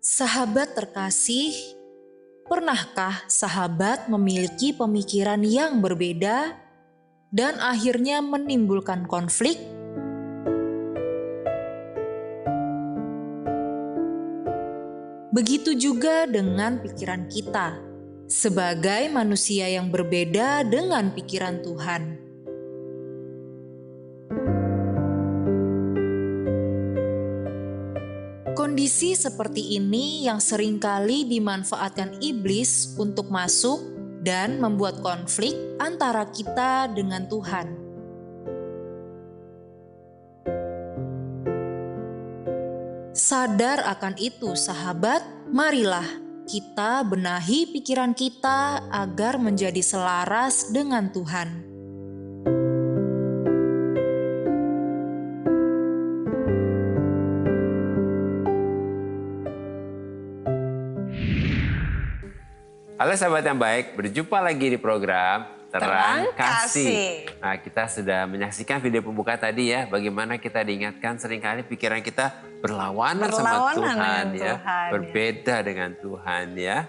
Sahabat terkasih, pernahkah sahabat memiliki pemikiran yang berbeda dan akhirnya menimbulkan konflik? Begitu juga dengan pikiran kita, sebagai manusia yang berbeda dengan pikiran Tuhan. Kondisi seperti ini yang seringkali dimanfaatkan iblis untuk masuk dan membuat konflik antara kita dengan Tuhan. Sadar akan itu, sahabat, marilah kita benahi pikiran kita agar menjadi selaras dengan Tuhan. Halo sahabat yang baik, berjumpa lagi di program Terang Kasih. Nah, kita sudah menyaksikan video pembuka tadi ya, bagaimana kita diingatkan seringkali pikiran kita berlawanan sama Tuhan ya, berbeda dengan Tuhan ya.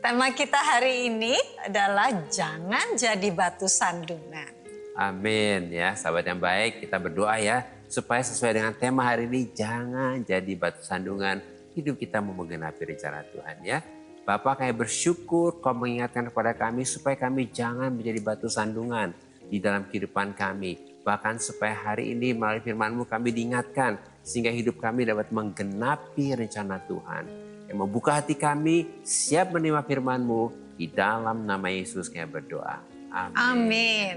Tema kita hari ini adalah jangan jadi batu sandungan. Amin ya, sahabat yang baik, kita berdoa ya supaya sesuai dengan tema hari ini, jangan jadi batu sandungan. Hidup kita mau menggenapi rencana Tuhan ya. Bapak, kami bersyukur Kau mengingatkan kepada kami supaya kami jangan menjadi batu sandungan di dalam kehidupan kami. Bahkan supaya hari ini melalui firman-Mu kami diingatkan sehingga hidup kami dapat menggenapi rencana Tuhan. Yang membuka hati kami siap menerima firman-Mu, di dalam nama Yesus kami berdoa. Amin. Amin.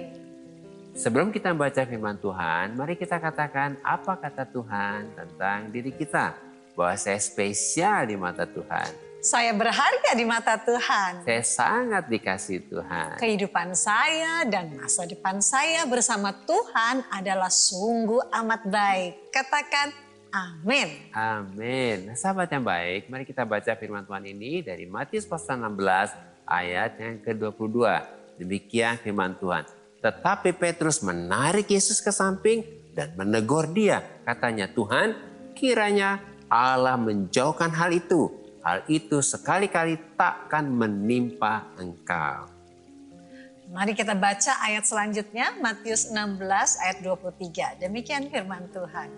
Sebelum kita membaca firman Tuhan, mari kita katakan apa kata Tuhan tentang diri kita. Bahwa saya spesial di mata Tuhan. Saya berharga di mata Tuhan. Saya sangat dikasihi Tuhan. Kehidupan saya dan masa depan saya bersama Tuhan adalah sungguh amat baik. Katakan amin. Amin. Nah, sahabat yang baik, mari kita baca firman Tuhan ini dari Matius pasal 16 ayat yang ke-22. Demikian firman Tuhan. Tetapi Petrus menarik Yesus ke samping dan menegur dia. Katanya, Tuhan, kiranya Allah menjauhkan hal itu. Hal itu sekali-kali takkan menimpa engkau. Mari kita baca ayat selanjutnya, Matius 16 ayat 23. Demikian firman Tuhan.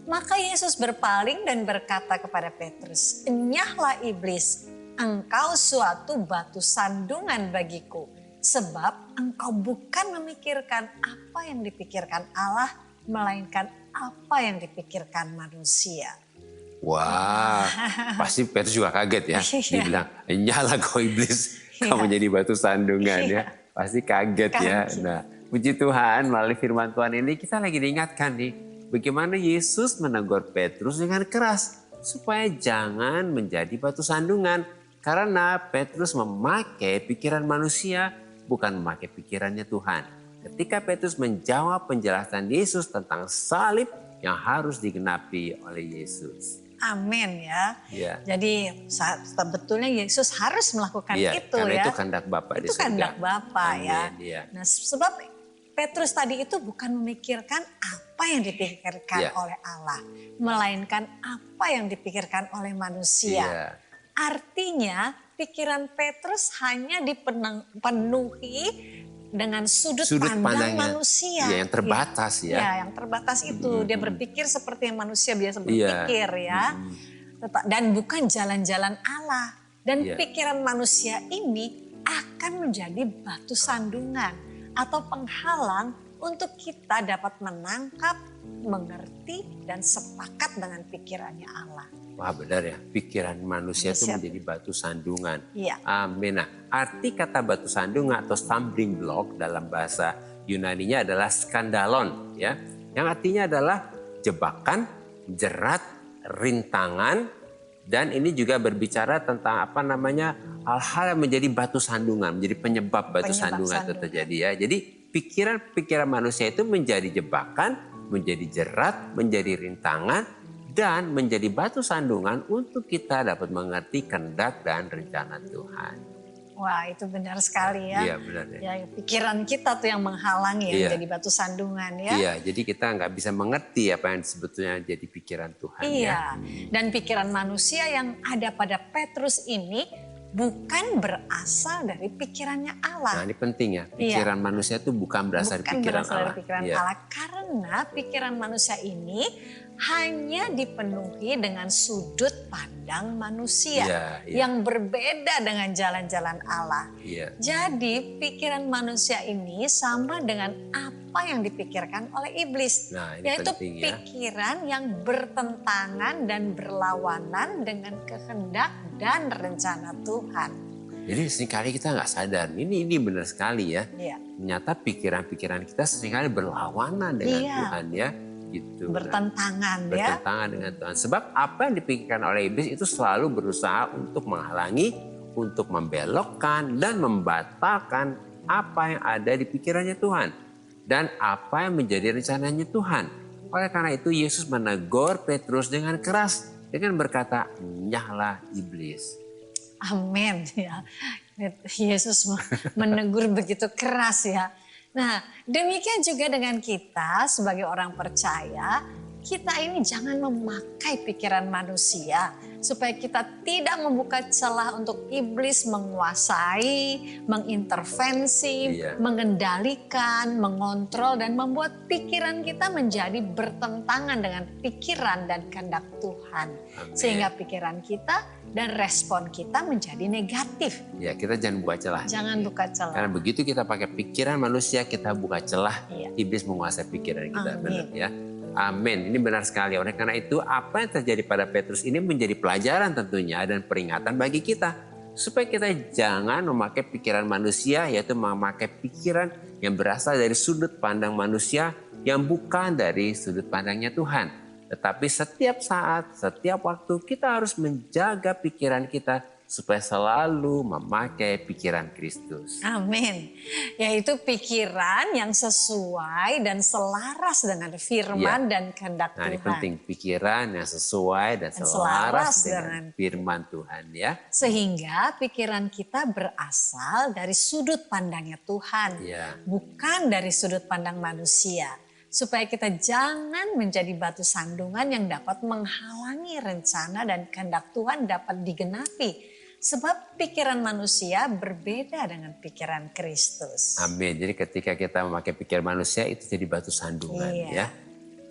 Maka Yesus berpaling dan berkata kepada Petrus, "Enyahlah iblis, engkau suatu batu sandungan bagiku. Sebab engkau bukan memikirkan apa yang dipikirkan Allah, melainkan apa yang dipikirkan manusia." Wah, pasti Petrus juga kaget ya. Dia bilang, "Nyala kau iblis, kau menjadi batu sandungan ya." Pasti kaget ya. Nah, puji Tuhan, melalui firman Tuhan ini kita lagi diingatkan nih, bagaimana Yesus menegur Petrus dengan keras supaya jangan menjadi batu sandungan. Karena Petrus memakai pikiran manusia, bukan memakai pikirannya Tuhan. Ketika Petrus menjawab penjelasan Yesus tentang salib yang harus digenapi oleh Yesus. Amin ya. Ya. Jadi sebetulnya Yesus harus melakukan itu karena ya. itu kehendak Bapa di surga. Itu kehendak Bapa ya. Ya. Nah, sebab Petrus tadi itu bukan memikirkan apa yang dipikirkan oleh Allah, melainkan apa yang dipikirkan oleh manusia. Ya. Artinya pikiran Petrus hanya dipenuhi dengan sudut pandang manusia. Ya, yang terbatas ya. Ya, yang terbatas itu. Dia berpikir seperti yang manusia biasa berpikir ya. dan bukan jalan-jalan Allah. Dan Iya. pikiran manusia ini akan menjadi batu sandungan atau penghalang untuk kita dapat menangkap, mengerti, dan sepakat dengan pikirannya Allah. Wah benar ya, pikiran manusia itu Manusia. menjadi batu sandungan. Iya. Amin. Nah, arti kata batu sandungan atau stumbling block dalam bahasa Yunaninya adalah skandalon, ya, yang artinya adalah jebakan, jerat, rintangan, dan ini juga berbicara tentang hal-hal yang menjadi batu sandungan, menjadi penyebab batu sandungan itu terjadi ya. Jadi pikiran manusia itu menjadi jebakan, menjadi jerat, menjadi rintangan, dan menjadi batu sandungan untuk kita dapat mengerti kehendak dan rencana Tuhan. Wah, itu benar sekali ya. Iya benar ya. Ya, pikiran kita tuh yang menghalangi, Iya. jadi batu sandungan ya. Iya, jadi kita nggak bisa mengerti apa yang sebetulnya jadi pikiran Tuhan ya. Iya, dan pikiran manusia yang ada pada Petrus ini bukan berasal dari pikirannya Allah. Nah ini penting ya, pikiran manusia itu bukan berasal dari pikiran berasal Allah. dari pikiran Iya. Allah, karena pikiran manusia ini hanya dipenuhi dengan sudut pandang manusia Iya, iya. yang berbeda dengan jalan-jalan Allah. Iya. Jadi pikiran manusia ini sama dengan apa yang dipikirkan oleh iblis. Nah, ini Yaitu penting ya. pikiran yang bertentangan dan berlawanan dengan kehendak dan rencana Tuhan. Jadi seringkali kita nggak sadar, ini benar sekali ya. Iya. Ternyata pikiran-pikiran kita seringkali berlawanan dengan Iya. Tuhan ya. Gitu. Bertentangan ya. Bertentangan dengan Tuhan. Sebab apa yang dipikirkan oleh iblis itu selalu berusaha untuk menghalangi, untuk membelokkan dan membatalkan apa yang ada di pikirannya Tuhan. Dan apa yang menjadi rencananya Tuhan. Oleh karena itu Yesus menegur Petrus dengan keras. Dengan berkata, nyahlah iblis. Amin ya. Yesus menegur begitu keras ya. Nah, demikian juga dengan kita sebagai orang percaya, kita ini jangan memakai pikiran manusia supaya kita tidak membuka celah untuk iblis menguasai, mengintervensi, Iya. mengendalikan, mengontrol dan membuat pikiran kita menjadi bertentangan dengan pikiran dan kehendak Tuhan. Amin. Sehingga pikiran kita dan respon kita menjadi negatif. Ya, kita jangan buka celah. Jangan buka celah. Karena begitu kita pakai pikiran manusia, kita buka celah, Iya. iblis menguasai pikiran kita. Amin. Benar ya. Amin. Ini benar sekali. Oleh karena itu, apa yang terjadi pada Petrus ini menjadi pelajaran tentunya dan peringatan bagi kita. Supaya kita jangan memakai pikiran manusia, yaitu memakai pikiran yang berasal dari sudut pandang manusia yang bukan dari sudut pandangnya Tuhan. Tetapi setiap saat, setiap waktu kita harus menjaga pikiran kita supaya selalu memakai pikiran Kristus. Amin. Yaitu pikiran yang sesuai dan selaras dengan firman dan kehendak Nah, ini Tuhan. penting, pikiran yang sesuai dan Dan selaras selaras dengan firman Tuhan ya. Sehingga pikiran kita berasal dari sudut pandangnya Tuhan. Iya. Bukan dari sudut pandang manusia. Supaya kita jangan menjadi batu sandungan yang dapat menghalangi rencana dan kehendak Tuhan dapat digenapi. Sebab pikiran manusia berbeda dengan pikiran Kristus. Amin. Jadi ketika kita memakai pikiran manusia itu jadi batu sandungan Iya. ya.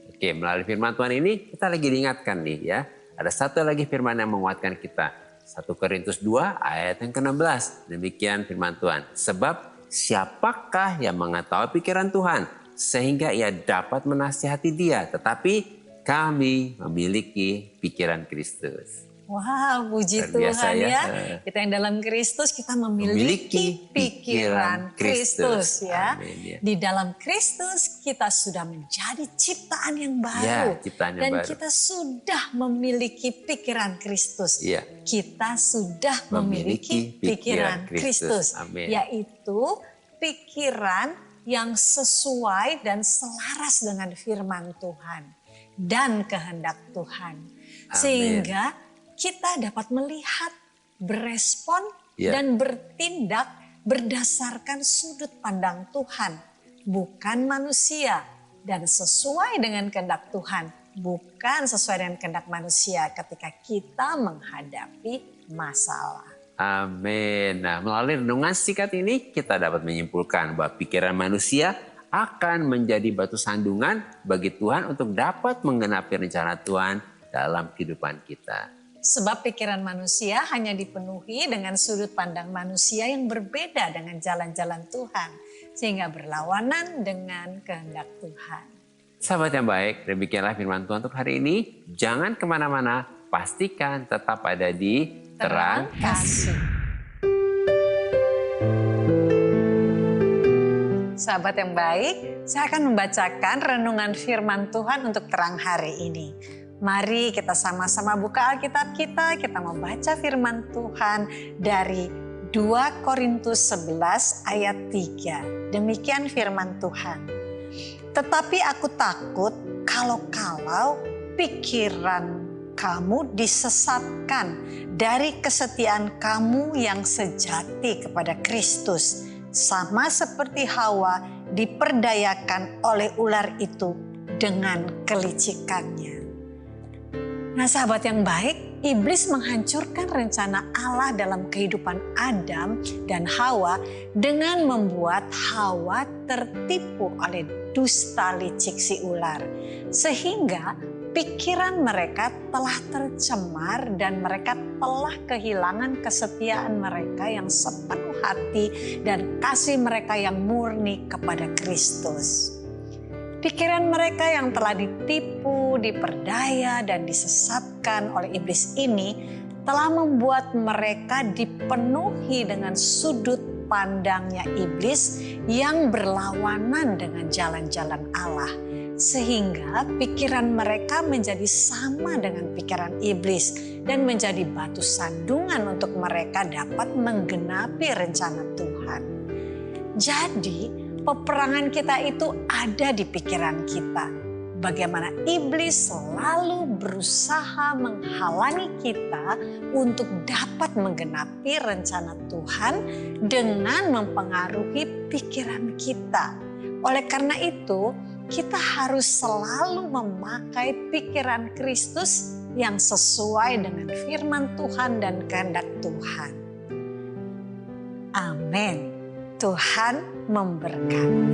Oke, melalui firman Tuhan ini kita lagi diingatkan nih ya. Ada satu lagi firman yang menguatkan kita. 1 Korintus 2 ayat yang ke-16. Demikian firman Tuhan. Sebab siapakah yang mengetahui pikiran Tuhan sehingga ia dapat menasihati dia. Tetapi kami memiliki pikiran Kristus. Wah, puji Luar biasa Tuhan ya. ya. Kita yang dalam Kristus, kita memiliki pikiran Kristus ya. Amin, ya. Di dalam Kristus kita sudah menjadi ciptaan yang baru. Ya, ciptaan yang Dan baru. kita sudah memiliki pikiran Kristus. Iya. Kita sudah memiliki pikiran Kristus. Amin. Yaitu pikiran yang sesuai dan selaras dengan firman Tuhan. Dan kehendak Tuhan. Sehingga kita dapat melihat, berespon, Ya. dan bertindak berdasarkan sudut pandang Tuhan, bukan manusia, dan sesuai dengan kehendak Tuhan, bukan sesuai dengan kehendak manusia ketika kita menghadapi masalah. Amin. Nah, melalui renungan singkat ini kita dapat menyimpulkan bahwa pikiran manusia akan menjadi batu sandungan bagi Tuhan untuk dapat menggenapi rencana Tuhan dalam kehidupan kita. Sebab pikiran manusia hanya dipenuhi dengan sudut pandang manusia yang berbeda dengan jalan-jalan Tuhan. Sehingga berlawanan dengan kehendak Tuhan. Sahabat yang baik, demikianlah firman Tuhan untuk hari ini. Jangan kemana-mana, pastikan tetap ada di Terang Kasih. Sahabat yang baik, saya akan membacakan renungan firman Tuhan untuk terang hari ini. Mari kita sama-sama buka Alkitab kita membaca firman Tuhan dari 2 Korintus 11 ayat 3. Demikian firman Tuhan. Tetapi aku takut kalau pikiran kamu disesatkan dari kesetiaan kamu yang sejati kepada Kristus. Sama seperti Hawa diperdayakan oleh ular itu dengan kelicikannya. Nah sahabat yang baik, iblis menghancurkan rencana Allah dalam kehidupan Adam dan Hawa dengan membuat Hawa tertipu oleh dusta licik si ular. Sehingga pikiran mereka telah tercemar dan mereka telah kehilangan kesetiaan mereka yang sepenuh hati dan kasih mereka yang murni kepada Kristus. Pikiran mereka yang telah ditipu, diperdaya, dan disesatkan oleh iblis ini telah membuat mereka dipenuhi dengan sudut pandangnya iblis yang berlawanan dengan jalan-jalan Allah. Sehingga pikiran mereka menjadi sama dengan pikiran iblis dan menjadi batu sandungan untuk mereka dapat menggenapi rencana Tuhan. Jadi, peperangan kita itu ada di pikiran kita. Bagaimana iblis selalu berusaha menghalangi kita untuk dapat menggenapi rencana Tuhan dengan mempengaruhi pikiran kita. Oleh karena itu, kita harus selalu memakai pikiran Kristus yang sesuai dengan firman Tuhan dan kehendak Tuhan. Amin. Tuhan memberkati.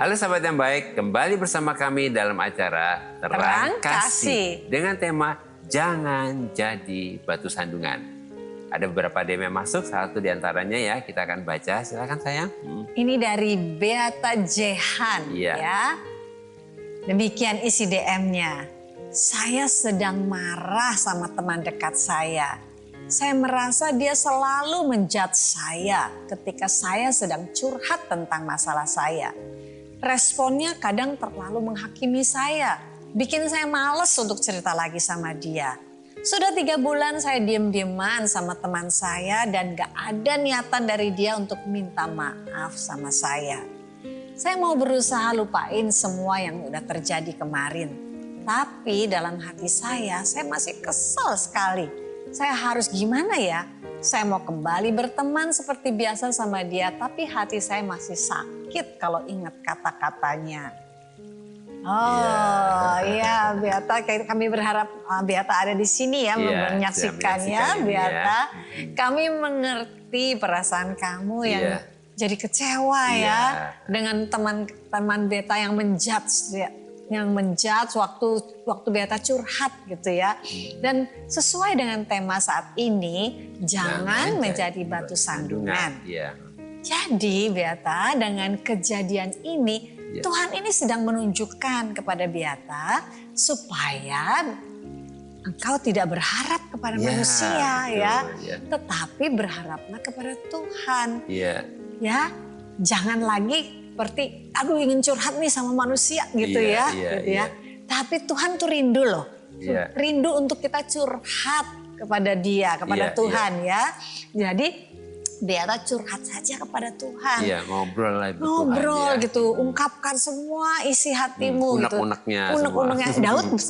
Halo sahabat yang baik, kembali bersama kami dalam acara Terang Kasih dengan tema Jangan Jadi Batu Sandungan. Ada beberapa DM yang masuk, salah satu diantaranya ya kita akan baca. Silakan sayang. Ini dari Beata Jehan ya. Demikian isi DM-nya. Saya sedang marah sama teman dekat saya. Saya merasa dia selalu menjudge saya ketika saya sedang curhat tentang masalah saya. Responnya kadang terlalu menghakimi saya. Bikin saya males untuk cerita lagi sama dia. Sudah 3 bulan saya diem-dieman sama teman saya dan gak ada niatan dari dia untuk minta maaf sama saya. Saya mau berusaha lupain semua yang udah terjadi kemarin. Tapi dalam hati saya masih kesal sekali. Saya harus gimana ya? Saya mau kembali berteman seperti biasa sama dia, tapi hati saya masih sakit kalau ingat kata-katanya. Oh iya Beata, kami berharap Beata ada di sini ya, menyaksikannya Beata. Kami mengerti perasaan kamu yang jadi kecewa ya dengan teman-teman Beata yang menjudge waktu Beata curhat gitu ya. Dan sesuai dengan tema saat ini, jangan menjadi batu sandungan. Jadi Beata, dengan kejadian ini Tuhan ini sedang menunjukkan kepada Beata supaya engkau tidak berharap kepada manusia tetapi berharaplah kepada Tuhan. Ya, jangan lagi seperti aduh ingin curhat nih sama manusia gitu ya. Tapi Tuhan tuh rindu loh. Rindu untuk kita curhat kepada Dia, kepada Tuhan ya. Jadi Beata curhat saja kepada Tuhan. Ngobrol lah. Ngobrol gitu, ungkapkan semua isi hatimu gitu. Unek-uneknya.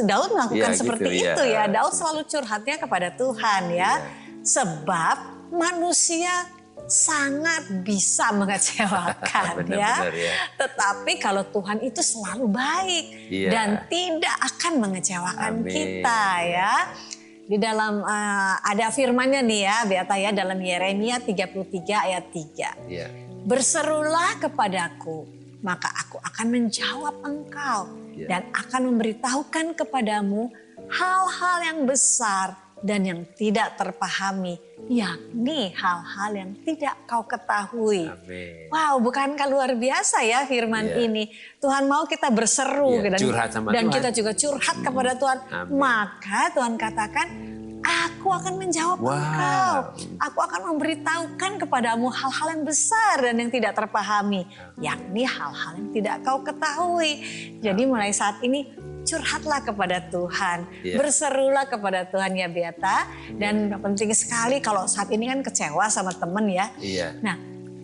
Daud melakukan seperti itu ya. Daud selalu curhatnya kepada Tuhan ya. Sebab manusia sangat bisa mengecewakan ya. Tetapi kalau Tuhan itu selalu baik dan tidak akan mengecewakan kita ya. di dalam ada firman-Nya nih ya Beata ya, dalam Yeremia 33 ayat 3. Iya. Berserulah kepadaku, maka aku akan menjawab engkau dan akan memberitahukan kepadamu hal-hal yang besar dan yang tidak terpahami, yakni hal-hal yang tidak kau ketahui. Amin. Wow, bukankah luar biasa ya firman ini? Tuhan mau kita berseru curhat sama dan Tuhan. kita juga curhat kepada Tuhan. Amin. Maka Tuhan katakan, aku akan menjawab engkau. Aku akan memberitahukan kepadamu hal-hal yang besar dan yang tidak terpahami, yakni hal-hal yang tidak kau ketahui. Jadi mulai saat ini curhatlah kepada Tuhan, berserulah kepada Tuhan ya Beata. Dan penting sekali kalau saat ini kan kecewa sama temen ya. Nah,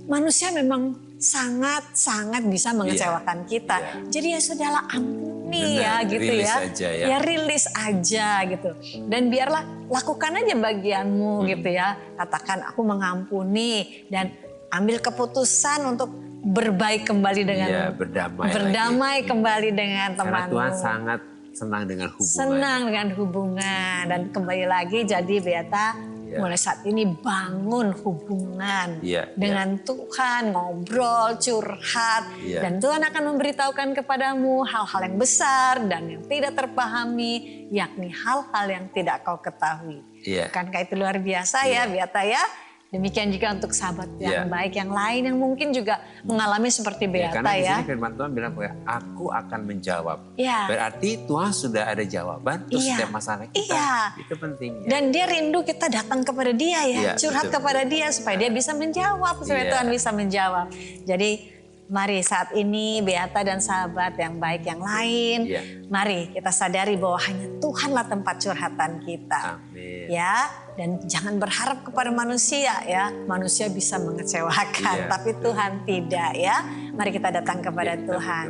manusia memang sangat-sangat bisa mengecewakan kita. Jadi ya sudahlah, ampuni ya gitu rilis ya. Aja, ya. Ya rilis aja gitu. Dan biarlah lakukan aja bagianmu gitu ya. Katakan aku mengampuni dan ambil keputusan untuk berbaik kembali dengan berdamai kembali dengan temanmu. Karena Tuhan sangat senang dengan hubungan. Senang dengan hubungan dan kembali lagi jadi Beata mulai saat ini bangun hubungan dengan Tuhan, ngobrol, curhat dan Tuhan akan memberitahukan kepadamu hal-hal yang besar dan yang tidak terpahami, yakni hal-hal yang tidak kau ketahui. Bukankah itu luar biasa ya Beata ya? Demikian juga untuk sahabat yang baik yang lain yang mungkin juga mengalami seperti Beata karena ya. Karena di sini firman Tuhan bilang bahwa aku akan menjawab. Berarti Tuhan sudah ada jawaban untuk setiap masalah kita. Itu penting. Dan dia rindu kita datang kepada dia ya. Curhat kepada dia supaya dia bisa menjawab. Supaya Tuhan bisa menjawab. Jadi mari saat ini Beata dan sahabat yang baik yang lain. Mari kita sadari bahwa hanya Tuhanlah tempat curhatan kita. Amin. Ya. Dan jangan berharap kepada manusia ya. Manusia bisa mengecewakan. Tapi Tuhan tidak ya. Mari kita datang kepada Tuhan.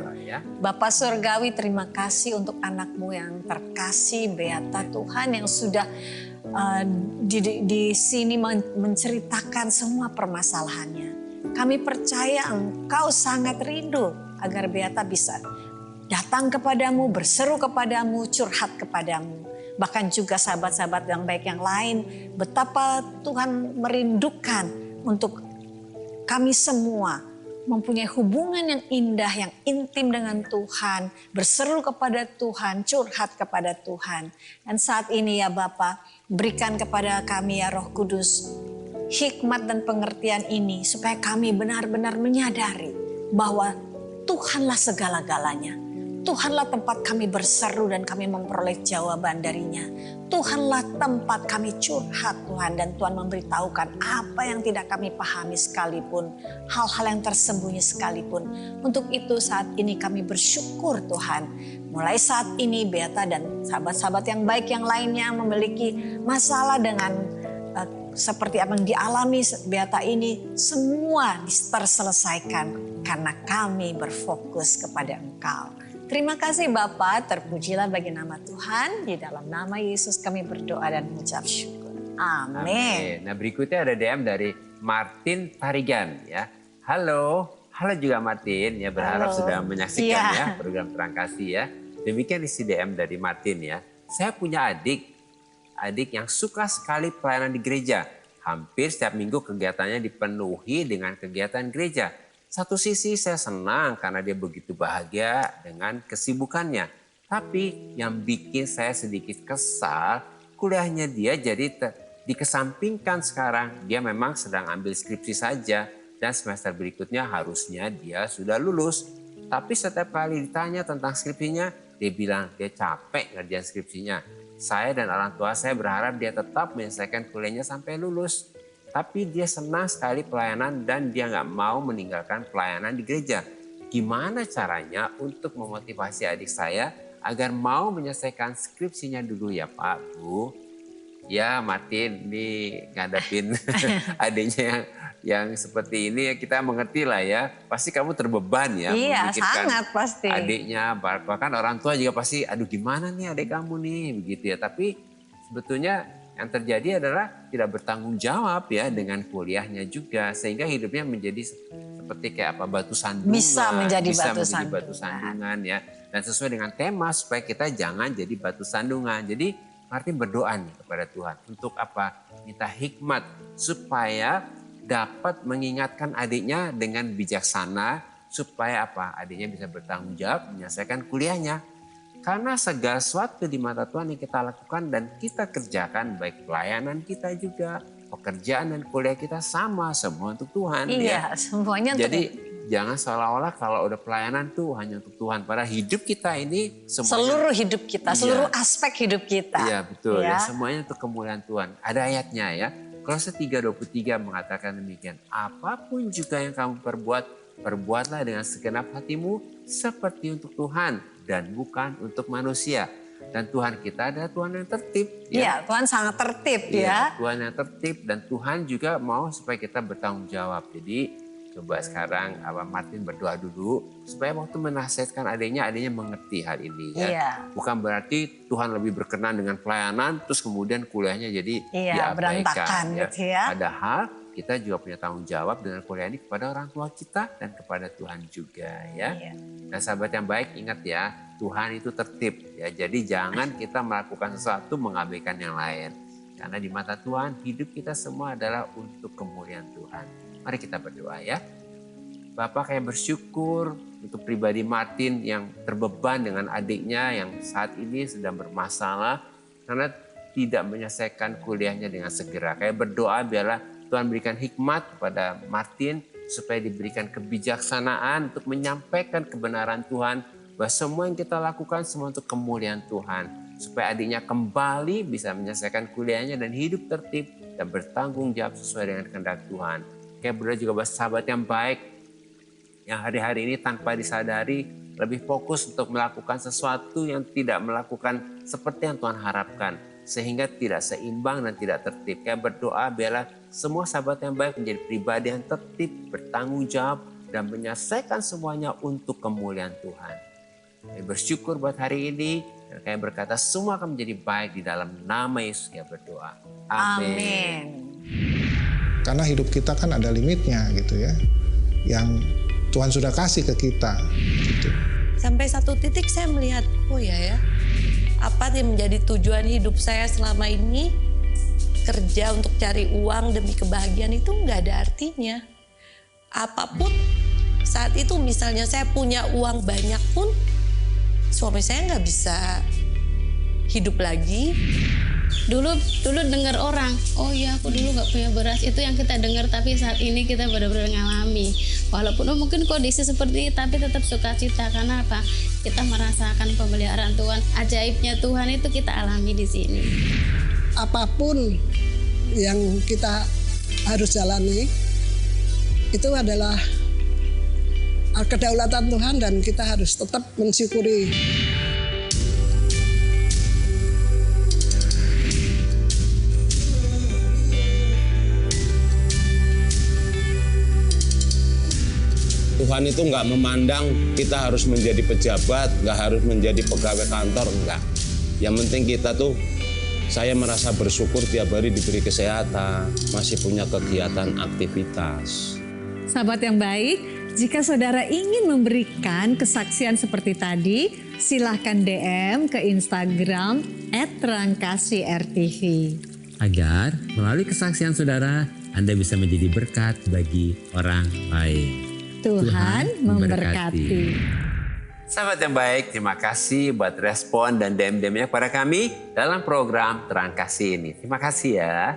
Bapa Surgawi, terima kasih untuk anakmu yang terkasih Beata Tuhan yang sudah di sini menceritakan semua permasalahannya. Kami percaya Engkau sangat rindu agar Beata bisa datang kepadamu, berseru kepadamu, curhat kepadamu. Bahkan juga sahabat-sahabat yang baik yang lain, betapa Tuhan merindukan untuk kami semua mempunyai hubungan yang indah, yang intim dengan Tuhan, berseru kepada Tuhan, curhat kepada Tuhan. Dan saat ini ya Bapa, berikan kepada kami ya Roh Kudus, hikmat dan pengertian ini supaya kami benar-benar menyadari bahwa Tuhanlah segala-galanya. Tuhanlah tempat kami berseru dan kami memperoleh jawaban darinya. Tuhanlah tempat kami curhat Tuhan dan Tuhan memberitahukan apa yang tidak kami pahami sekalipun. Hal-hal yang tersembunyi sekalipun. Untuk itu saat ini kami bersyukur Tuhan. Mulai saat ini Beata dan sahabat-sahabat yang baik yang lainnya memiliki masalah dengan seperti apa yang dialami Beata ini, semua terselesaikan karena kami berfokus kepada Engkau. Terima kasih Bapa, terpujilah bagi nama Tuhan. Di dalam nama Yesus kami berdoa dan mengucap syukur. Amin. Nah berikutnya ada DM dari Martin Tarigan ya. Halo juga Martin ya, berharap sudah menyaksikan ya program Terang Kasih ya. Demikian isi DM dari Martin ya. Saya punya adik yang suka sekali pelayanan di gereja. Hampir setiap minggu kegiatannya dipenuhi dengan kegiatan gereja. Satu sisi saya senang karena dia begitu bahagia dengan kesibukannya. Tapi yang bikin saya sedikit kesal, kuliahnya dia jadi dikesampingkan sekarang. Dia memang sedang ambil skripsi saja dan semester berikutnya harusnya dia sudah lulus. Tapi setiap kali ditanya tentang skripsinya, dia bilang dia capek ngerjain skripsinya. Saya dan orang tua saya berharap dia tetap menyelesaikan kuliahnya sampai lulus. Tapi dia senang sekali pelayanan dan dia nggak mau meninggalkan pelayanan di gereja. Gimana caranya untuk memotivasi adik saya agar mau menyelesaikan skripsinya dulu ya Pak, Bu? Ya Martin, ini ngadepin adiknya yang seperti ini ya kita mengerti lah ya. Pasti kamu terbeban ya. Iya, sangat pasti. Adiknya, bahkan orang tua juga pasti, aduh gimana nih adik kamu nih, begitu ya. Tapi sebetulnya yang terjadi adalah tidak bertanggung jawab ya dengan kuliahnya juga. Sehingga hidupnya menjadi seperti kayak apa, batu sandungan. Bisa menjadi batu sandungan ya. Dan sesuai dengan tema supaya kita jangan jadi batu sandungan. Jadi Martin berdoa nih kepada Tuhan. Untuk apa? Minta hikmat supaya dapat mengingatkan adiknya dengan bijaksana. Supaya apa? Adiknya bisa bertanggung jawab menyelesaikan kuliahnya. Karena segala sesuatu di mata Tuhan yang kita lakukan dan kita kerjakan, baik pelayanan kita juga, pekerjaan dan kuliah kita sama, semua untuk Tuhan. Iya, semuanya untuk. Jadi jangan seolah-olah kalau udah pelayanan tuh hanya untuk Tuhan. Padahal hidup kita ini semuanya, seluruh hidup kita, seluruh aspek hidup kita. Iya betul ya. Ya, semuanya untuk kemuliaan Tuhan. Ada ayatnya ya. Kolose 3:23 mengatakan demikian. Apapun juga yang kamu perbuat, perbuatlah dengan segenap hatimu seperti untuk Tuhan dan bukan untuk manusia. Dan Tuhan kita adalah Tuhan yang tertib. Iya, Tuhan sangat tertib ya. Tuhan yang tertib dan Tuhan juga mau supaya kita bertanggung jawab. Jadi coba sekarang Abang Martin berdoa dulu supaya waktu menasihatkan adiknya mengerti hal ini ya. Iya. Bukan berarti Tuhan lebih berkenan dengan pelayanan terus kemudian kuliahnya jadi diabaikan berantakan ya. gitu ya. Padahal kita juga punya tanggung jawab dengan kuliah ini kepada orang tua kita dan kepada Tuhan juga ya. Iya. Nah sahabat yang baik ingat ya, Tuhan itu tertib ya. Jadi jangan kita melakukan sesuatu mengabaikan yang lain. Karena di mata Tuhan hidup kita semua adalah untuk kemuliaan Tuhan. Mari kita berdoa ya. Bapak kayak bersyukur untuk pribadi Martin yang terbeban dengan adiknya yang saat ini sedang bermasalah. Karena tidak menyelesaikan kuliahnya dengan segera. Kayak berdoa biarlah Tuhan berikan hikmat kepada Martin supaya diberikan kebijaksanaan untuk menyampaikan kebenaran Tuhan. Bahwa semua yang kita lakukan semua untuk kemuliaan Tuhan. Supaya adiknya kembali bisa menyelesaikan kuliahnya dan hidup tertib dan bertanggung jawab sesuai dengan kehendak Tuhan. Kayak berdoa juga buat sahabat yang baik yang hari-hari ini tanpa disadari lebih fokus untuk melakukan sesuatu yang tidak melakukan seperti yang Tuhan harapkan. Sehingga tidak seimbang dan tidak tertib. Kayak berdoa biarlah semua sahabat yang baik menjadi pribadi yang tertib, bertanggung jawab dan menyelesaikan semuanya untuk kemuliaan Tuhan. Saya bersyukur buat hari ini dan kayak berkata semua akan menjadi baik di dalam nama Yesus yang berdoa. Amin. Karena hidup kita kan ada limitnya gitu ya. Yang Tuhan sudah kasih ke kita gitu. Sampai satu titik saya melihat, oh ya, apa yang menjadi tujuan hidup saya selama ini, kerja untuk cari uang demi kebahagiaan itu nggak ada artinya. Apapun saat itu misalnya saya punya uang banyak pun, suami saya nggak bisa hidup lagi. Dulu dengar orang, oh ya aku dulu nggak punya beras, itu yang kita dengar, tapi saat ini kita benar-benar ngalami. Walaupun mungkin kondisi seperti itu, tapi tetap sukacita. Karena apa? Kita merasakan pemeliharaan Tuhan, ajaibnya Tuhan itu kita alami di sini. Apapun yang kita harus jalani, itu adalah kedaulatan Tuhan dan kita harus tetap mensyukuri. Tuhan itu nggak memandang kita harus menjadi pejabat, nggak harus menjadi pegawai kantor, enggak. Yang penting kita tuh, saya merasa bersyukur tiap hari diberi kesehatan, masih punya kegiatan aktivitas. Sahabat yang baik, jika saudara ingin memberikan kesaksian seperti tadi, silahkan DM ke Instagram @rangkasih_rtv. Agar melalui kesaksian saudara, Anda bisa menjadi berkat bagi orang lain. Tuhan memberkati. Sahabat yang baik, terima kasih buat respon dan DM-DM-nya kepada kami dalam program Terang Kasih ini. Terima kasih ya.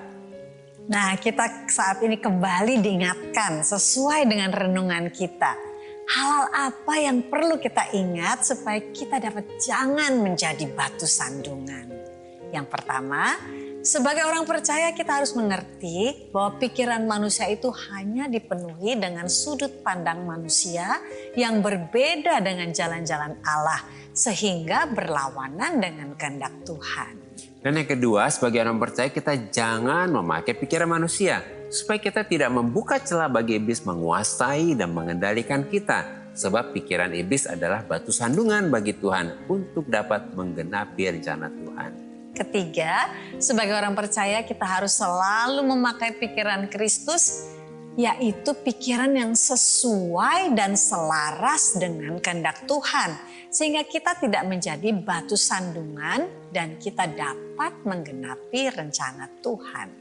Nah, kita saat ini kembali diingatkan sesuai dengan renungan kita. Hal apa yang perlu kita ingat supaya kita dapat jangan menjadi batu sandungan. Yang pertama, sebagai orang percaya kita harus mengerti bahwa pikiran manusia itu hanya dipenuhi dengan sudut pandang manusia yang berbeda dengan jalan-jalan Allah sehingga berlawanan dengan kehendak Tuhan. Dan yang kedua, sebagai orang percaya kita jangan memakai pikiran manusia supaya kita tidak membuka celah bagi iblis menguasai dan mengendalikan kita. Sebab pikiran iblis adalah batu sandungan bagi Tuhan untuk dapat menggenapi rencana Tuhan. Ketiga, sebagai orang percaya kita harus selalu memakai pikiran Kristus yaitu pikiran yang sesuai dan selaras dengan kehendak Tuhan, sehingga kita tidak menjadi batu sandungan dan kita dapat menggenapi rencana Tuhan.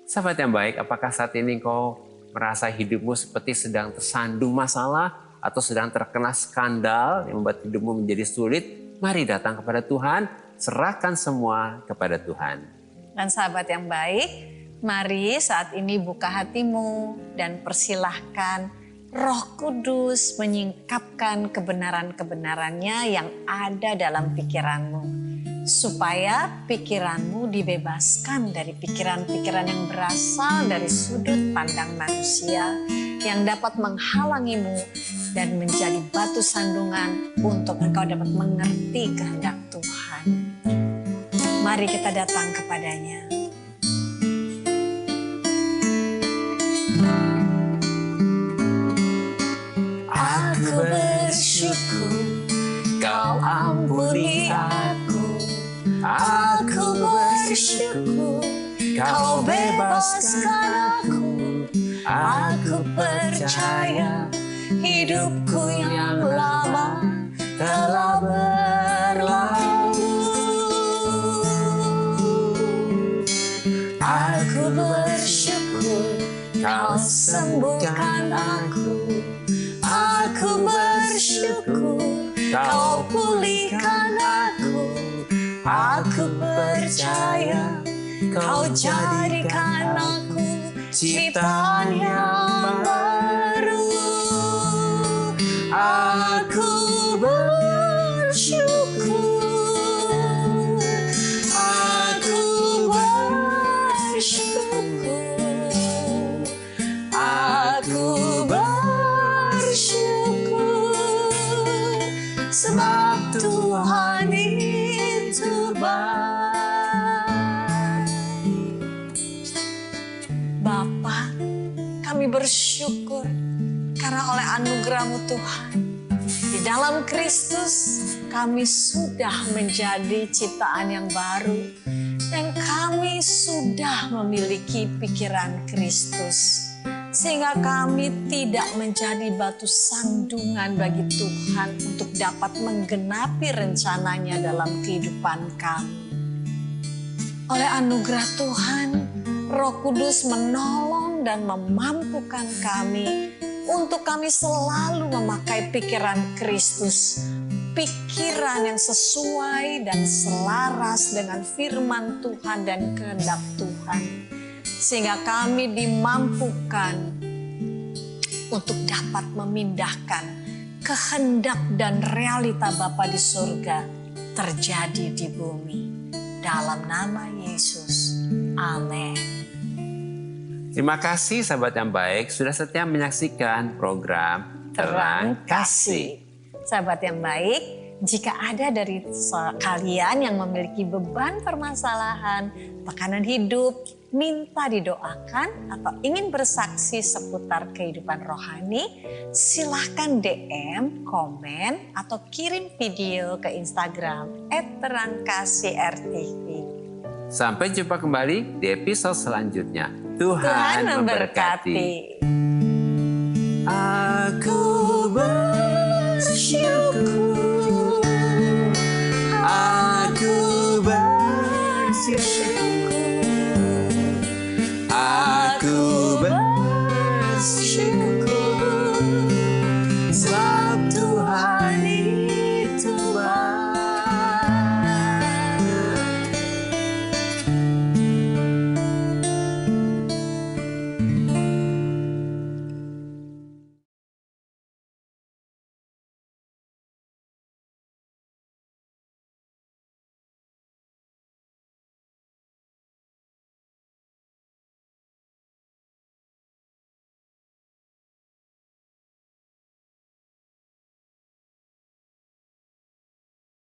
Sahabat yang baik, apakah saat ini engkau merasa hidupmu seperti sedang tersandung masalah atau sedang terkena skandal yang membuat hidupmu menjadi sulit? Mari datang kepada Tuhan, serahkan semua kepada Tuhan. Dan sahabat yang baik, mari saat ini buka hatimu dan persilahkan Roh Kudus menyingkapkan kebenaran-kebenarannya yang ada dalam pikiranmu, supaya pikiranmu dibebaskan dari pikiran-pikiran yang berasal dari sudut pandang manusia yang dapat menghalangimu dan menjadi batu sandungan untuk engkau dapat mengerti kehendak Tuhan. Mari kita datang kepadanya. Aku bersyukur Kau ampuni aku. Aku bersyukur Kau bebaskan aku. Aku percaya hidupku yang lama telah berlalu. Aku bersyukur Kau sembuhkan aku. Aku bersyukur Kau pulihkan aku. Aku percaya Kau jadikan aku ciptaan yang baru. Aku bersyukur. Aku bersyukur. Aku bersyukur. Sebab Tuhan itu baik. Bapa, kami bersyukur karena oleh anugerah-Mu Tuhan, di dalam Kristus kami sudah menjadi ciptaan yang baru dan kami sudah memiliki pikiran Kristus. Sehingga kami tidak menjadi batu sandungan bagi Tuhan untuk dapat menggenapi rencananya dalam kehidupan kami. Oleh anugerah Tuhan, Roh Kudus menolong dan memampukan kami untuk kami selalu memakai pikiran Kristus, pikiran yang sesuai dan selaras dengan firman Tuhan dan kehendak Tuhan. Sehingga kami dimampukan untuk dapat memindahkan kehendak dan realita Bapa di surga terjadi di bumi. Dalam nama Yesus. Amin. Terima kasih sahabat yang baik sudah setia menyaksikan program Terang Kasih. Sahabat yang baik, jika ada dari kalian yang memiliki beban permasalahan, tekanan hidup, minta didoakan atau ingin bersaksi seputar kehidupan rohani, silahkan DM, komen, atau kirim video ke Instagram @terangkasih_rtv. Sampai jumpa kembali di episode selanjutnya. Tuhan memberkati.